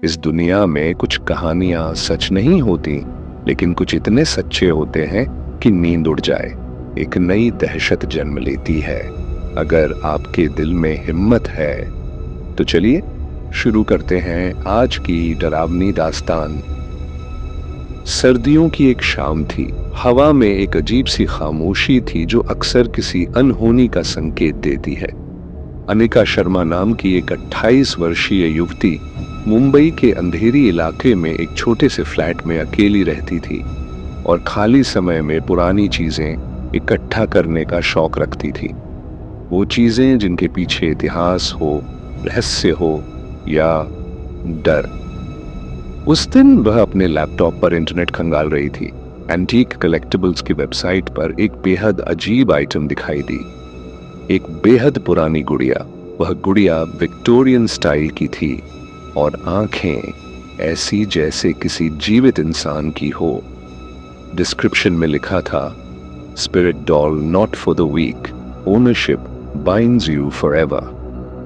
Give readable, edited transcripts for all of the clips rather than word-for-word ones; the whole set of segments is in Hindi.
इस दुनिया में कुछ कहानियां सच नहीं होती, लेकिन कुछ इतने सच्चे होते हैं कि नींद उड़ जाए। एक नई दहशत जन्म लेती है। अगर आपके दिल में हिम्मत है तो चलिए शुरू करते हैं आज की डरावनी दास्तान। सर्दियों की एक शाम थी। हवा में एक अजीब सी खामोशी थी जो अक्सर किसी अनहोनी का संकेत देती है। अनिका शर्मा नाम की एक 28 वर्षीय युवती मुंबई के अंधेरी इलाके में एक छोटे से फ्लैट में अकेली रहती थी और खाली समय में पुरानी चीजें इकट्ठा करने का शौक रखती थी। वो चीजें जिनके पीछे इतिहास हो, रहस्य हो या डर। उस दिन वह अपने लैपटॉप पर इंटरनेट खंगाल रही थी। एंटीक कलेक्टिबल्स की वेबसाइट पर एक बेहद अजीब आइटम दिखाई दी। एक बेहद पुरानी गुड़िया। वह गुड़िया विक्टोरियन स्टाइल की थी और आंखें ऐसी जैसे किसी जीवित इंसान की हो। डिस्क्रिप्शन में लिखा था, spirit doll not for the weak, ownership binds you forever.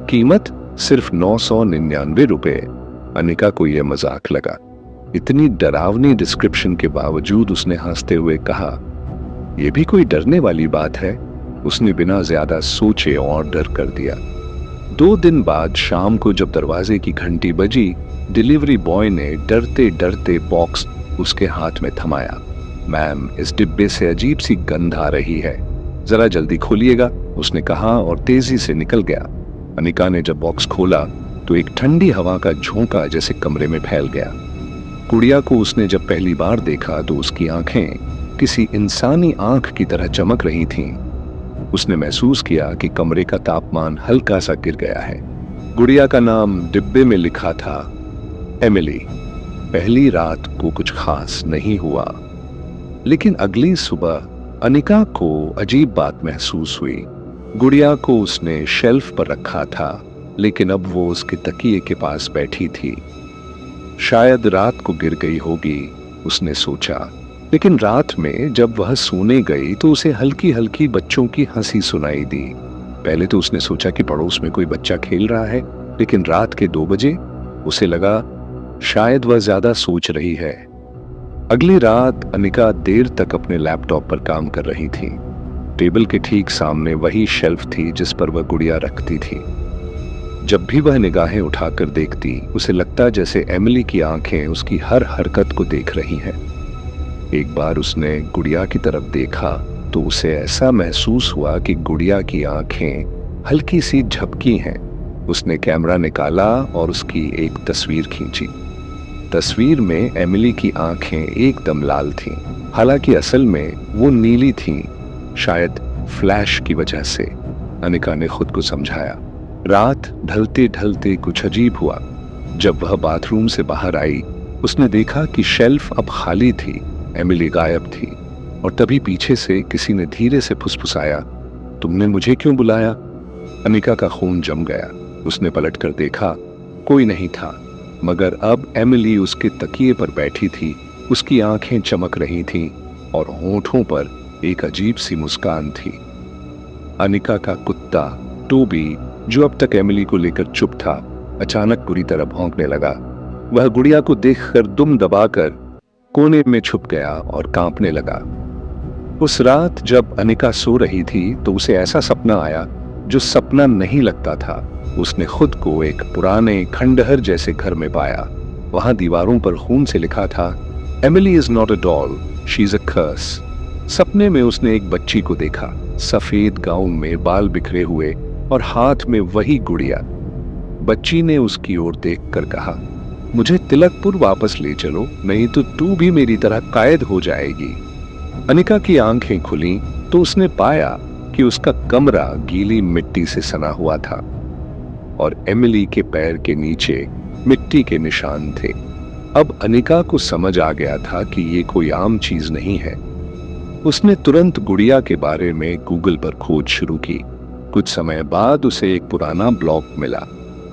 कीमत सिर्फ 999 रुपए। अनिका को यह मजाक लगा। इतनी डरावनी डिस्क्रिप्शन के बावजूद उसने हंसते हुए कहा, यह भी कोई डरने वाली बात है। उसने बिना ज्यादा सोचे ऑर्डर कर दिया। 2 दिन बाद शाम को जब दरवाजे की घंटी बजी, डिलीवरी बॉय ने डरते डरते बॉक्स उसके हाथ में थमाया। मैम, इस डिब्बे से अजीब सी गंध आ रही है, जरा जल्दी खोलिएगा, उसने कहा और तेजी से निकल गया। अनिका ने जब बॉक्स खोला तो एक ठंडी हवा का झोंका जैसे कमरे में फैल गया। गुड़िया को उसने जब पहली बार देखा तो उसकी आंखें किसी इंसानी आंख की तरह चमक रही थीं। उसने महसूस किया कि कमरे का तापमान हल्का सा गिर गया है। गुड़िया का नाम डिब्बे में लिखा था, एमिली। पहली रात को कुछ खास नहीं हुआ, लेकिन अगली सुबह अनिका को अजीब बात महसूस हुई। गुड़िया को उसने शेल्फ पर रखा था, लेकिन अब वो उसके तकिए के पास बैठी थी। शायद रात को गिर गई होगी, उसने सोचा। लेकिन रात में जब वह सोने गई तो उसे हल्की हल्की बच्चों की हंसी सुनाई दी। पहले तो उसने सोचा कि पड़ोस में कोई बच्चा खेल रहा है, लेकिन रात के 2 बजे उसे लगा शायद वह ज्यादा सोच रही है। अगली रात अनिका देर तक अपने लैपटॉप पर काम कर रही थी। टेबल के ठीक सामने वही शेल्फ थी जिस पर वह गुड़िया रखती थी। जब भी वह निगाहें उठाकर देखती, उसे लगता जैसे एमिली की आंखें उसकी हर हरकत को देख रही हैं। एक बार उसने गुड़िया की तरफ देखा तो उसे ऐसा महसूस हुआ कि गुड़िया की आंखें हल्की सी झपकी हैं। उसने कैमरा निकाला और उसकी एक तस्वीर खींची। तस्वीर में एमिली की आंखें एकदम लाल थीं, हालांकि असल में वो नीली थीं, शायद फ्लैश की वजह से। अनिका ने खुद को समझाया। रात ढलते ढलते कुछ अजीब हुआ। जब वह बाथरूम से बाहर आई, उसने देखा कि शेल्फ अब खाली थी, एमिली गायब थी। और तभी पीछे से किसी ने धीरे से फुसफुसाया, तुमने मुझे क्यों बुलाया? अनिका का खून जम गया। उसने पलटकर देखा, कोई नहीं था, मगर अब एमिली उसके तकिए पर बैठी थी। उसकी आंखें चमक रही थीं और होठों पर एक अजीब सी मुस्कान थी। अनिका का कुत्ता टोबी, जो अब तक एमिली को लेकर चुप था, अचानक बुरी तरह भौंकने लगा। वह गुड़िया को देखकर दुम दबाकर कोने में छुप गया और कांपने लगा। उस रात जब अनिका सो रही थी तो उसे ऐसा सपना आया जो सपना नहीं लगता था। उसने खुद को एक पुराने खंडहर जैसे घर में पाया। वहां दीवारों पर खून से लिखा था, Emily is not a doll, she is a curse. सपने में उसने एक बच्ची को देखा, सफेद गाउन में, बाल बिखरे हुए और हाथ में वही गुड़िया। बच्ची ने उसकी ओर देखकर कहा, मुझे तिलकपुर वापस ले चलो, नहीं तो तू भी मेरी तरह कैद हो जाएगी। अनिका की आंखें खुली तो उसने पाया कि उसका कमरा गीली मिट्टी से सना हुआ था और एमिली के पैर के नीचे मिट्टी के निशान थे। अब अनिका को समझ आ गया था कि ये कोई आम चीज नहीं है। उसने तुरंत गुड़िया के बारे में गूगल पर खोज शुरू की। कुछ समय बाद उसे एक पुराना ब्लॉग मिला,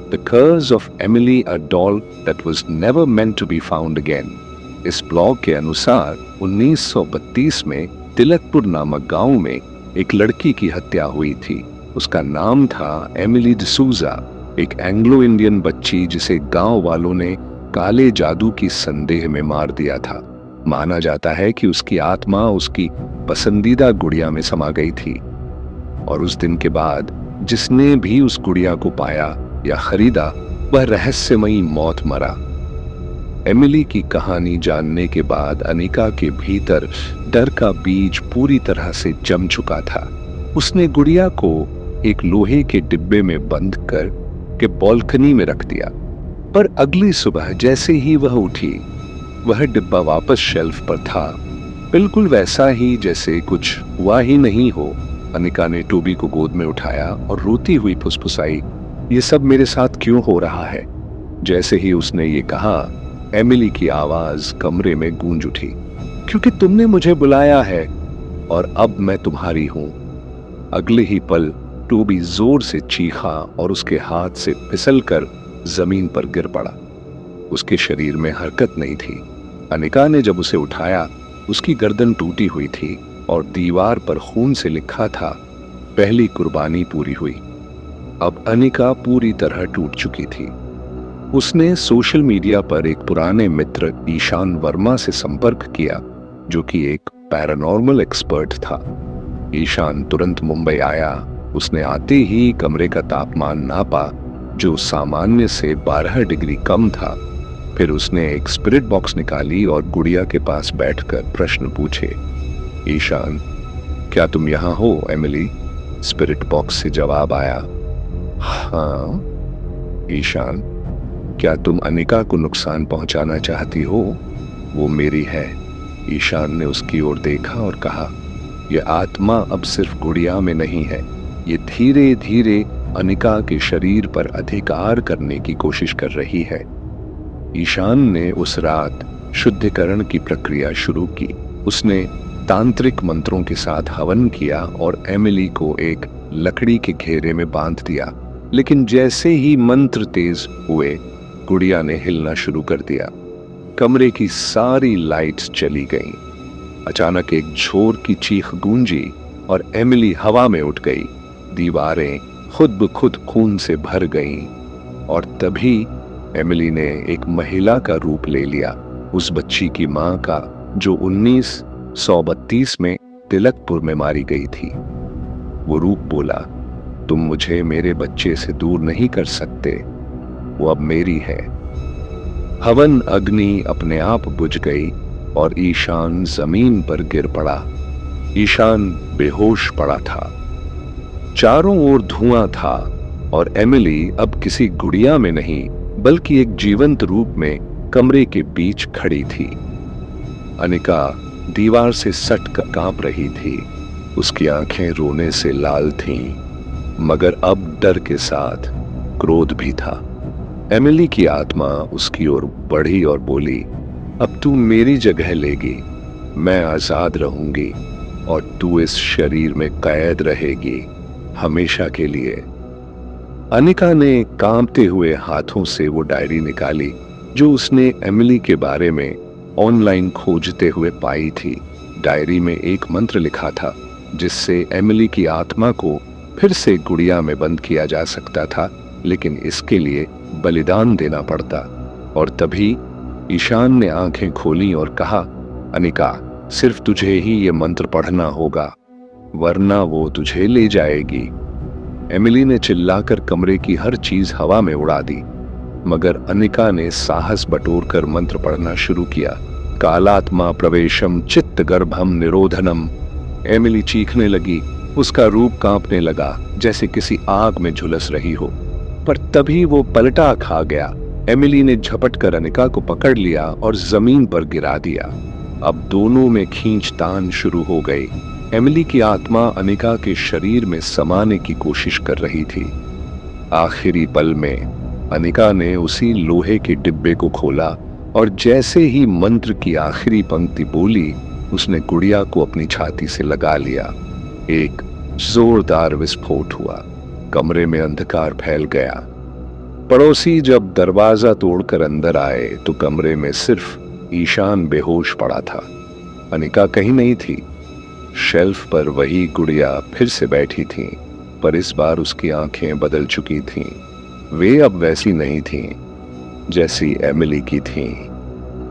the curse of Emily, a doll that was never meant to be found again. इस ब्लॉग के अनुसार 1932 में तिलकपुर नामक गांव में एक लड़की की हत्या हुई थी। उसका नाम था एमिली डिसूजा, एक एंग्लो इंडियन बच्ची जिसे गांव वालों ने काले जादू की संदेह में मार दिया था। माना जाता है कि उसकी आत्मा उसकी पसंदीदा गुड़िया में समा गई थी और उस दिन के बाद जिसने भी उस गुड़िया को पाया या खरीदा वह रहस्यमयी मौत मरा। एमिली की कहानी जानने के बाद अनिका के भीतर डर का बीज पूरी तरह से जम चुका था। उसने गुड़िया को एक लोहे के डिब्बे में बंद कर के बालकनी में रख दिया, पर अगली सुबह जैसे ही वह उठी वह डिब्बा वापस शेल्फ पर था, बिल्कुल वैसा ही जैसे कुछ हुआ ही नहीं हो। अनिका ने टोबी को गोद में उठाया और रोती हुई फुसफुसाई, ये सब मेरे साथ क्यों हो रहा है? जैसे ही उसने ये कहा, एमिली की आवाज कमरे में गूंज उठी, क्योंकि तुमने मुझे बुलाया है और अब मैं तुम्हारी हूं। अगले ही पल टोबी जोर से चीखा और उसके हाथ से फिसलकर जमीन पर गिर पड़ा। उसके शरीर में हरकत नहीं थी। अनिका ने जब उसे उठाया, उसकी गर्दन टूटी हुई थी और दीवार पर खून से लिखा था, पहली कुर्बानी पूरी हुई। अब अनिका पूरी तरह टूट चुकी थी। उसने सोशल मीडिया पर एक पुराने मित्र ईशान वर्मा से संपर्क किया, जो कि एक पैरानॉर्मल एक्सपर्ट था। ईशान तुरंत मुंबई आया। उसने आते ही कमरे का तापमान नापा, जो सामान्य से 12 डिग्री कम था। फिर उसने एक स्पिरिट बॉक्स निकाली और गुड़िया के पास बैठकर प्रश्न पूछे। ईशान, क्या तुम यहां हो एमिली? स्पिरिट बॉक्स से जवाब आया, हाँ। ईशान, क्या तुम अनिका को नुकसान पहुंचाना चाहती हो? वो मेरी है। ईशान ने उसकी ओर देखा और कहा, यह आत्मा अब सिर्फ गुड़िया में नहीं है, ये धीरे धीरे अनिका के शरीर पर अधिकार करने की कोशिश कर रही है। ईशान ने उस रात शुद्धिकरण की प्रक्रिया शुरू की। उसने तांत्रिक मंत्रों के साथ हवन किया और एमिली को एक लकड़ी के घेरे में बांध दिया। लेकिन जैसे ही मंत्र तेज हुए, गुड़िया ने हिलना शुरू कर दिया। कमरे की सारी लाइट्स चली गईं। अचानक एक झोर की चीख गूंजी और एमिली हवा में उठ गई। दीवारें खुद ब खुद खून से भर गईं और तभी एमिली ने एक महिला का रूप ले लिया, उस बच्ची की मां का जो 1932 में तिलकपुर में मारी गई थी। वो रूप बोला, तुम मुझे मेरे बच्चे से दूर नहीं कर सकते, वो अब मेरी है। हवन अग्नि अपने आप बुझ गई और ईशान जमीन पर गिर पड़ा। ईशान बेहोश पड़ा था। चारों ओर धुआं था और एमिली अब किसी गुड़िया में नहीं बल्कि एक जीवंत रूप में कमरे के बीच खड़ी थी। अनिका दीवार से सट कर कांप रही थी। उसकी आंखें रोने से लाल थीं, मगर अब डर के साथ क्रोध भी था। एमिली की आत्मा उसकी ओर बढ़ी और बोली, अब तू मेरी जगह लेगी, मैं आजाद रहूंगी और तू इस शरीर में कैद रहेगी हमेशा के लिए। अनिका ने कांपते हुए हाथों से वो डायरी निकाली जो उसने एमिली के बारे में ऑनलाइन खोजते हुए पाई थी। डायरी में एक मंत्र लिखा था जिससे एमिली की आत्मा को फिर से गुड़िया में बंद किया जा सकता था, लेकिन इसके लिए बलिदान देना पड़ता। और तभी ईशान ने आंखें खोली और कहा, अनिका, सिर्फ तुझे ही ये मंत्र पढ़ना होगा, वरना वो तुझे ले जाएगी। एमिली ने चिल्लाकर कमरे की हर चीज हवा में उड़ा दी, मगर अनिका ने साहस बटोरकर मंत्र पढ़ना शुरू किया। कालात्मा प्रवेशम चित्त गर्भम निरोधनम। एमिली चीखने लगी। उसका रूप कांपने लगा जैसे किसी आग में झुलस रही हो। पर तभी वो पलटा खा गया। एमिली ने झपट कर अनिका को पकड़ लिया और जमीन पर गिरा दिया। अब दोनों में खींचतान शुरू हो गई। एमिली की आत्मा अनिका के शरीर में समाने की कोशिश कर रही थी। आखिरी पल में अनिका ने उसी लोहे के डिब्बे को खोला और जैसे ही मंत्र की आखिरी पंक्ति बोली, उसने गुड़िया को अपनी छाती से लगा लिया। एक जोरदार विस्फोट हुआ। कमरे में अंधकार फैल गया। पड़ोसी जब दरवाजा तोड़कर अंदर आए तो कमरे में सिर्फ ईशान बेहोश पड़ा था। अनिका कहीं नहीं थी। शेल्फ पर वही गुड़िया फिर से बैठी थी, पर इस बार उसकी आंखें बदल चुकी थीं। वे अब वैसी नहीं थीं। जैसी एमिली की थी।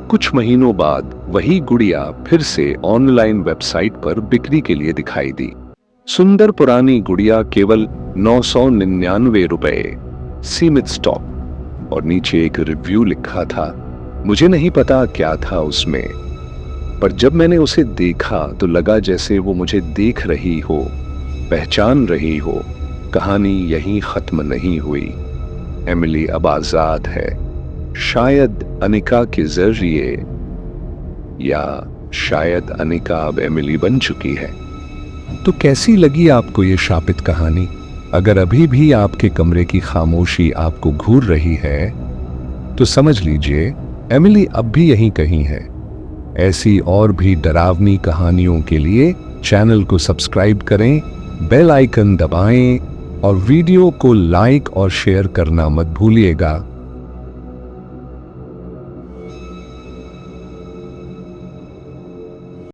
कुछ महीनों बाद वही गुड़िया फिर से ऑनलाइन वेबसाइट पर बिक्री के लिए दिखाई दी। सुंदर पुरानी गुड़िया केवल 999 रुपए, सीमित स्टॉक, और नीचे एक रिव्यू लिखा था। मुझे नहीं पता क्या था उसमें, पर जब मैंने उसे देखा तो लगा जैसे वो मुझे देख रही हो, पहचान रही हो। कहानी यहीं खत्म नहीं हुई। एमिली अब आजाद है, शायद अनिका के जरिए, या शायद अनिका अब एमिली बन चुकी है। तो कैसी लगी आपको ये शापित कहानी? अगर अभी भी आपके कमरे की खामोशी आपको घूर रही है तो समझ लीजिए एमिली अब भी यहीं कहीं है। ऐसी और भी डरावनी कहानियों के लिए चैनल को सब्सक्राइब करें, बेल आइकन दबाएं और वीडियो को लाइक और शेयर करना मत भूलिएगा।